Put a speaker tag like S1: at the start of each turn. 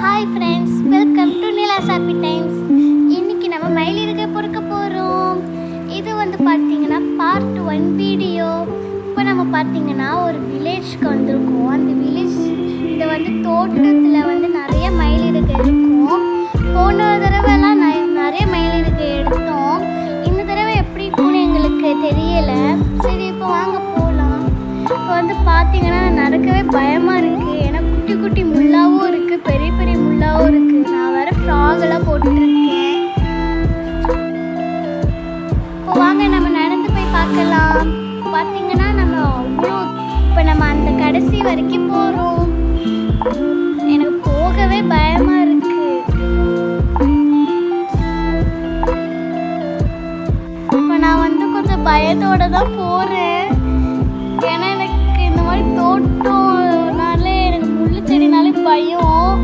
S1: Hi friends, welcome to Nila's happy times. இன்றைக்கி நம்ம மயிலிறகை பொறுக்க போகிறோம். இது பார்த்தீங்கன்னா பார்ட் 1 வீடியோ. இப்போ நம்ம பார்த்தீங்கன்னா ஒரு வில்லேஜ்க்கு வந்திருக்கோம். அந்த வில்லேஜ் இது தோட்டத்தில் நிறைய மயிலிறகை இருக்கும். போன தடவைலாம் நிறைய மயிலிறகை எடுத்தோம். இந்த தடவை எப்படி இருக்கும்னு எங்களுக்கு தெரியலை. சரி, இப்போ வாங்க போகலாம். இப்போ பார்த்தீங்கன்னா நடக்கவே பயமாக இருக்குது. ஏன்னா குட்டி குட்டி முள்ளாவும் இருக்குது, பெரிய பெரிய முள்ளாவும் இருக்குது. நான் வேறு ஃப்ராகெல்லாம் போட்டுருக்கேன். இப்போ வாங்க நம்ம நடந்து போய் பார்க்கலாம். பார்த்தீங்கன்னா இப்போ நம்ம அந்த கடைசி வரைக்கும் போகிறோம். எனக்கு போகவே பயமாக இருக்குது. இப்போ நான் கொஞ்சம் பயத்தோடு தான் போகிறேன். ஏன்னா எனக்கு இந்த மாதிரி தோட்டம்னாலே எனக்கு முள்ளு செடினாலே பயம்.